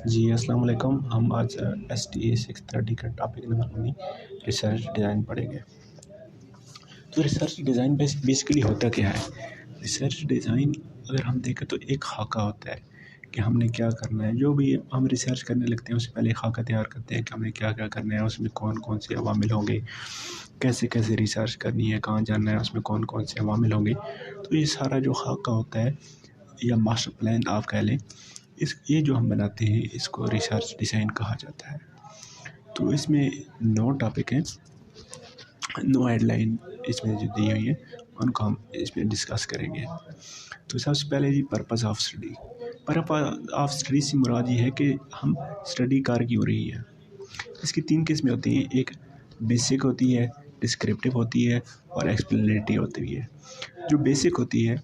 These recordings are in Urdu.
جی السلام علیکم. ہم آج STA 630 کا ٹاپک نمبر 19 ریسرچ ڈیزائن پڑھیں گے. تو ریسرچ ڈیزائن بیسیکلی ہوتا کیا ہے؟ ریسرچ ڈیزائن اگر ہم دیکھیں تو ایک خاکہ ہوتا ہے کہ ہم نے کیا کرنا ہے. جو بھی ہم ریسرچ کرنے لگتے ہیں اس سے پہلے خاکہ تیار کرتے ہیں کہ ہمیں کیا کیا کرنا ہے، اس میں کون کون سے عوامل ہوں گے، کیسے کیسے ریسرچ کرنی ہے، کہاں جانا ہے، اس میں کون کون سے عوامل ہوں گے. تو یہ سارا جو خاکہ ہوتا ہے یا ماسٹر پلان آپ کہہ لیں، یہ جو ہم بناتے ہیں اس کو ریسرچ ڈیزائن کہا جاتا ہے. تو اس میں 9 ٹاپک ہیں، 9 ہیڈ لائن اس میں جو دی ہوئی ہیں ان کو ہم اس میں ڈسکس کریں گے. تو سب سے پہلے جی purpose of study. Purpose of study سے مراد یہ ہے کہ ہم اسٹڈی کار کی ہو رہی ہے. اس کی 3 قسمیں ہوتی ہیں، ایک بیسک ہوتی ہے، ڈسکرپٹیو ہوتی ہے اور ایکسپلینیٹری ہوتی ہے. جو بیسک ہوتی ہے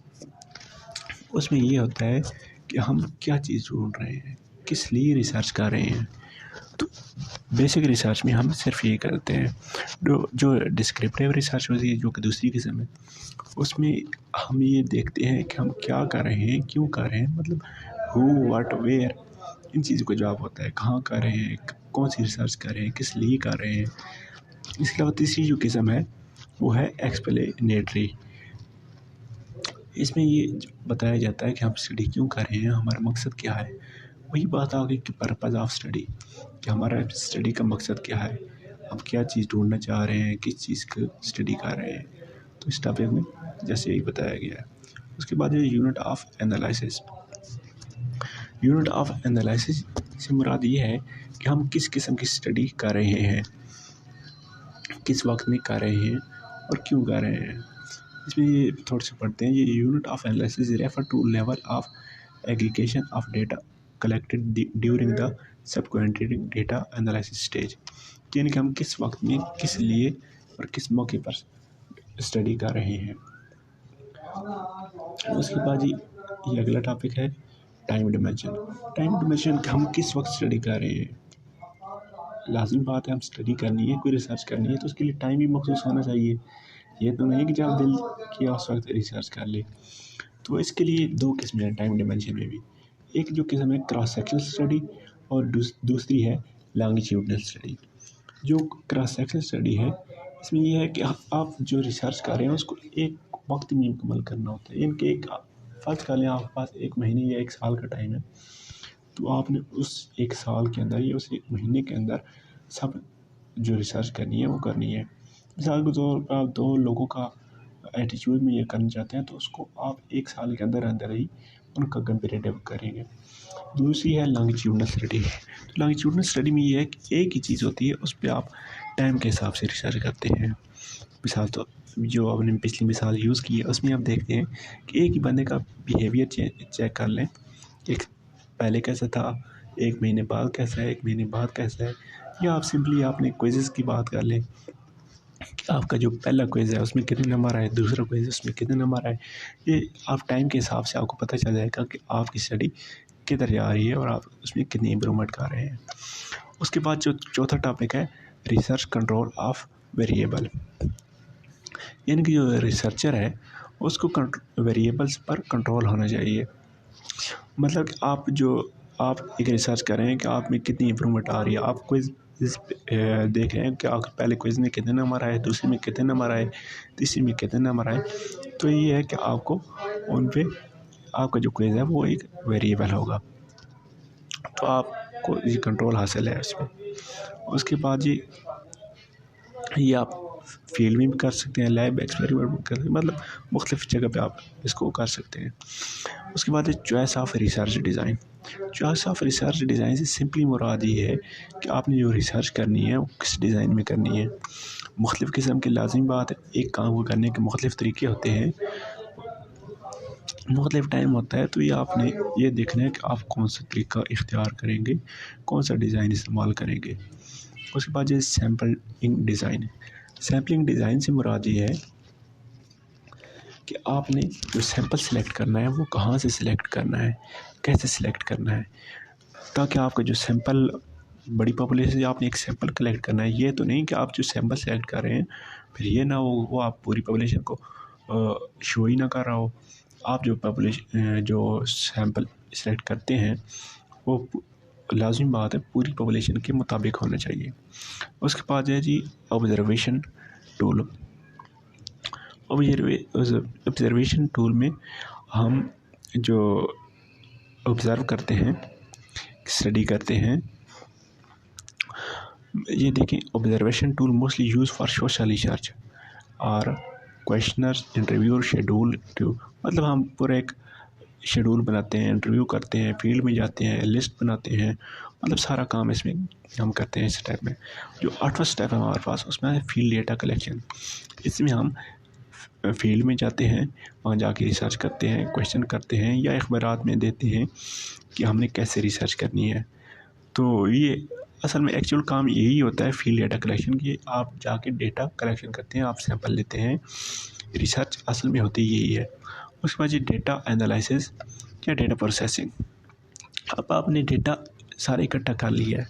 اس میں یہ ہوتا ہے کہ ہم کیا چیز ڈھونڈ رہے ہیں، کس لیے ریسرچ کر رہے ہیں. تو بیسک ریسرچ میں ہم صرف یہ کرتے ہیں. جو ڈسکرپٹیو ریسرچ ہوتی ہے جو کہ دوسری قسم ہے، اس میں ہم یہ دیکھتے ہیں کہ ہم کیا کر رہے ہیں، کیوں کر رہے ہیں، مطلب ہو واٹ ویئر ان چیزوں کا جواب ہوتا ہے. کہاں کر رہے ہیں، کون سی ریسرچ کر رہے ہیں، کس لیے کر رہے ہیں. اس کے علاوہ تیسری جو قسم ہے وہ ہے ایکسپلینیٹری. اس میں یہ بتایا جاتا ہے کہ ہم اسٹڈی کیوں کر رہے ہیں، ہمارا مقصد کیا ہے. وہی بات آ گئی کہ پرپز آف اسٹڈی، کہ ہمارا اسٹڈی کا مقصد کیا ہے، ہم کیا چیز ڈھونڈنا چاہ رہے ہیں، کس چیز کا اسٹڈی کر رہے ہیں. تو اس ٹاپک میں جیسے یہی بتایا گیا ہے. اس کے بعد ہے unit of analysis. Unit of analysis سے مراد یہ ہے کہ ہم کس قسم کی اسٹڈی کر رہے ہیں، کس وقت میں کر رہے ہیں اور کیوں کر رہے ہیں. اس میں یہ تھوڑا سا پڑھتے ہیں. یہ unit of analysis refer to level of aggregation of data collected during the subsequent data analysis stage. یعنی کہ ہم کس وقت میں، کس لیے اور کس موقع پر اسٹڈی کر رہے ہیں. اس کے بعد یہ اگلا ٹاپک ہے ٹائم ڈیمینشن. ٹائم ڈیمینشن کہ ہم کس وقت اسٹڈی کر رہے ہیں. لازمی بات ہے، ہم اسٹڈی کرنی ہے، کوئی ریسرچ کرنی ہے تو اس کے لیے ٹائم بھی مخصوص ہونا چاہیے. یہ تو نہیں کہ جب دل کیا اس وقت ریسرچ کر لے. تو اس کے لیے 2 قسمیں ہیں ٹائم ڈیمینشن میں بھی. ایک جو قسم ہے کراس سیکشنل اسٹڈی اور دوسری ہے لانگیٹیوڈنل اسٹڈی. جو کراس سیکشنل اسٹڈی ہے اس میں یہ ہے کہ آپ جو ریسرچ کر رہے ہیں اس کو ایک وقت میں مکمل کرنا ہوتا ہے. ان کے ایک فرض کر لیں آپ کے پاس 1 مہینے یا 1 سال کا ٹائم ہے، تو آپ نے اس 1 سال کے اندر یا اس 1 مہینے کے اندر سب جو ریسرچ کرنی ہے وہ کرنی ہے. مثال کے طور پر آپ 2 لوگوں کا ایٹیچیوڈ میں یہ کرنا چاہتے ہیں تو اس کو آپ 1 سال کے اندر اندر ہی ان کا کمپیریٹیو کریں گے. دوسری ہے لانگیٹیوڈنل اسٹڈی. تو لانگیٹیوڈنل اسٹڈی میں یہ ہے کہ ایک ہی چیز ہوتی ہے، اس پہ آپ ٹائم کے حساب سے ریسرچ کرتے ہیں. مثال تو جو آپ نے پچھلی مثال یوز کی ہے اس میں آپ دیکھتے ہیں کہ ایک ہی بندے کا بیہیویئر چیک کر لیں، ایک پہلے کیسا تھا، 1 مہینے بعد کیسا ہے، 1 مہینے بعد کیسا ہے. یا آپ سمپلی آپ نے کوئزز کی بات کر لیں کہ آپ کا جو پہلا کوئز ہے اس میں کتنے نمبر آئے، دوسرا کوئز اس میں کتنے نمبر آئے. یہ آپ ٹائم کے حساب سے آپ کو پتہ چل جائے گا کہ آپ کی اسٹڈی کدھر جا رہی ہے اور آپ اس میں کتنی امپرومنٹ کر رہے ہیں. اس کے بعد جو چوتھا ٹاپک ہے ریسرچ کنٹرول آف ویریبل. یعنی کہ جو ریسرچر ہے اس کو ویریبلس پر کنٹرول ہونا چاہیے. مطلب کہ آپ ایک ریسرچ کر رہے ہیں کہ آپ میں کتنی امپرومنٹ آ رہی ہے. آپ کوئز دیکھ رہے ہیں کہ آپ پہلے کوئز میں کتنے نمبر آئے، دوسرے میں کتنے نمبر آئے، تیسری میں کتنے نمبر آئے. تو یہ ہے کہ آپ کو ان پہ آپ کا جو کوئز ہے وہ ایک ویریبل ہوگا، تو آپ کو یہ کنٹرول حاصل ہے اس میں. اس کے بعد یہ آپ فیلڈ میں بھی کر سکتے ہیں، لیب ایکسپیریمنٹ بھی کر سکتے ہیں، مطلب مختلف جگہ پہ آپ اس کو کر سکتے ہیں. اس کے بعد ہے choice of research design. Choice of research design سے سمپلی مراد یہ ہے کہ آپ نے جو ریسرچ کرنی ہے وہ کس ڈیزائن میں کرنی ہے. مختلف قسم کی لازمی بات ہے، ایک کام کو کرنے کے مختلف طریقے ہوتے ہیں، مختلف ٹائم ہوتا ہے. تو یہ آپ نے یہ دیکھنا ہے کہ آپ کون سا طریقہ اختیار کریں گے، کون سا ڈیزائن استعمال کریں گے. اس کے بعد یہ سیمپلنگ ڈیزائن ہے. سیمپلنگ ڈیزائن سے مراد یہ ہے کہ آپ نے جو سیمپل سلیکٹ کرنا ہے وہ کہاں سے سلیکٹ کرنا ہے، کیسے سلیکٹ کرنا ہے، تاکہ آپ کا جو سیمپل بڑی پاپولیشن سے آپ نے ایک سیمپل کلیکٹ کرنا ہے. یہ تو نہیں کہ آپ جو سیمپل سلیکٹ کر رہے ہیں پھر یہ نہ وہ آپ پوری پاپولیشن کو شو ہی نہ کر رہا ہو. آپ جو سیمپل سلیکٹ کرتے ہیں وہ لازمی بات ہے پوری پاپولیشن کے مطابق ہونا چاہیے. اس کے بعد ہے جی آبزرویشن ٹول. آبزرویشن ٹول میں ہم جو آبزرو کرتے ہیں، اسٹڈی کرتے ہیں، یہ دیکھیں observation tool mostly use for social research اور کویشچنرز انٹرویو شیڈول ٹو. مطلب ہم پورا ایک شیڈول بناتے ہیں، انٹرویو کرتے ہیں، فیلڈ میں جاتے ہیں، لسٹ بناتے ہیں، مطلب سارا کام اس میں ہم کرتے ہیں. اس اسٹیپ میں جو 8واں اسٹیپ ہے ہمارے پاس اس میں ہے فیلڈ ڈیٹا کلیکشن. اس میں ہم فیلڈ میں جاتے ہیں، وہاں جا کے ریسرچ کرتے ہیں، کویشچن کرتے ہیں یا اخبارات میں دیتے ہیں کہ ہم نے کیسے ریسرچ کرنی ہے. تو یہ اصل میں ایکچوئل کام یہی ہوتا ہے فیلڈ ڈیٹا کلیکشن کی. آپ جا کے ڈیٹا کلیکشن کرتے ہیں، آپ سیمپل لیتے ہیں. ریسرچ اصل میں ہوتی یہی ہے. اس کے بعد یہ ڈیٹا انالائسس یا ڈیٹا پروسیسنگ. اب آپ نے ڈیٹا سارے اکٹھا کر لیا ہے،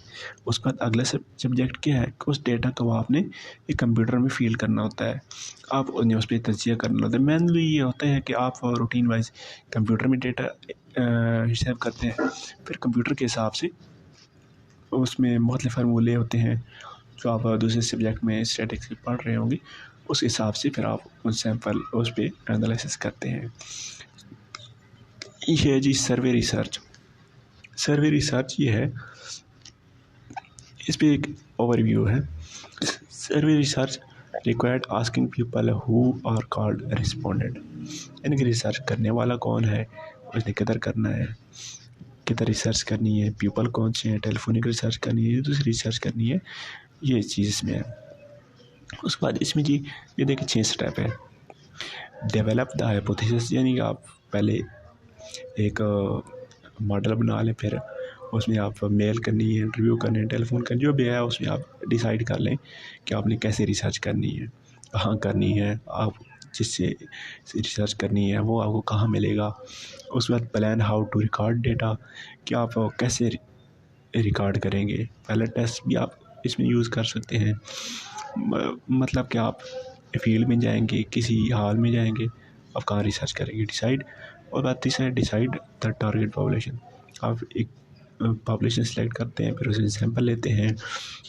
اس کے بعد اگلا سبجیکٹ کیا ہے کہ اس ڈیٹا کو آپ نے ایک کمپیوٹر میں فیل کرنا ہوتا ہے. آپ نے اس پہ تجزیہ کرنا ہوتا ہے. مینلی یہ ہوتا ہے کہ آپ روٹین وائز کمپیوٹر میں ڈیٹا حساب کرتے ہیں، پھر کمپیوٹر کے حساب سے اس میں مختلف فارمولے ہوتے ہیں جو آپ دوسرے سبجیکٹ میں اسٹیٹکس پڑھ رہے ہوں گے. اس حساب سے پھر آپ ان سیمپل اس پہ انالائسس کرتے ہیں. یہ ہے جی سروے ریسرچ. سروے ریسرچ یہ ہے، اس پہ ایک اوور ویو ہے. Survey research required asking people who are called respondent. یعنی کہ ریسرچ کرنے والا کون ہے، اس نے کدھر کرنا ہے، کدھر ریسرچ کرنی ہے، پیپل کون سے ہیں، ٹیلیفونک ریسرچ کرنی ہے، دوسری ریسرچ کرنی ہے، یہ چیز اس میں ہے. اس کے بعد اس میں جی یہ دیکھیں 6 اسٹیپ ہے. ڈیولپ دا ہائپوتھیسس، یعنی کہ آپ پہلے ایک ماڈل بنا لیں، پھر اس میں آپ میل کرنی ہے، انٹرویو کرنے ہیں، ٹیلیفون کرنی، جو بھی ہے اس میں آپ ڈیسائیڈ کر لیں کہ آپ نے کیسے ریسرچ کرنی ہے، کہاں کرنی ہے، آپ جس سے ریسرچ کرنی ہے وہ آپ کو کہاں ملے گا. اس کے بعد plan how to record data, کہ آپ کیسے ریکارڈ کریں گے. پائلٹ ٹیسٹ بھی آپ اس میں یوز کر سکتے ہیں. مطلب کہ آپ فیلڈ میں جائیں گے، کسی ہال میں جائیں گے، آپ کہاں ریسرچ کریں گے، ڈیسائیڈ. اور بات تیسرا ہے ڈیسائیڈ دا ٹارگیٹ پاپولیشن. آپ ایک پاپولیشن سلیکٹ کرتے ہیں، پھر اس میں سیمپل لیتے ہیں،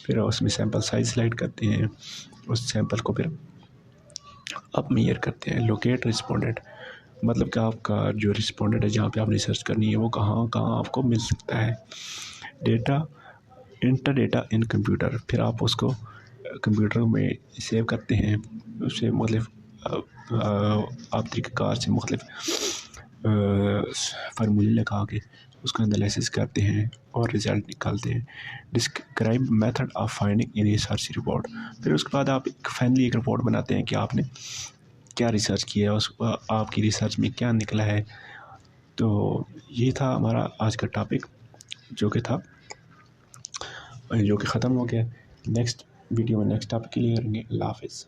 پھر اس میں سیمپل سائز سلیکٹ کرتے ہیں، اس سیمپل کو پھر آپ میئر کرتے ہیں. لوکیٹ رسپونڈنٹ، مطلب کہ آپ کا جو رسپونڈنٹ ہے جہاں پہ آپ ریسرچ کرنی ہے وہ کہاں آپ کو مل سکتا ہے. Data enter data in computer, پھر آپ اس کو کمپیوٹر میں سیو کرتے ہیں. اس سے مختلف آپ طریقہ کار سے مختلف فارمولے لگا کے اس کا انالائسس کرتے ہیں اور رزلٹ نکالتے ہیں. Describe method of finding in research report. پھر اس کے بعد آپ فائنلی ایک رپورٹ بناتے ہیں کہ آپ نے کیا ریسرچ کیا ہے، آپ کی ریسرچ میں کیا نکلا ہے. تو یہ تھا ہمارا آج کا ٹاپک جو کہ ختم ہو گیا. نیکسٹ ویڈیو میں نیکسٹ ٹاپک کے لیے کریں گے. اللہ حافظ.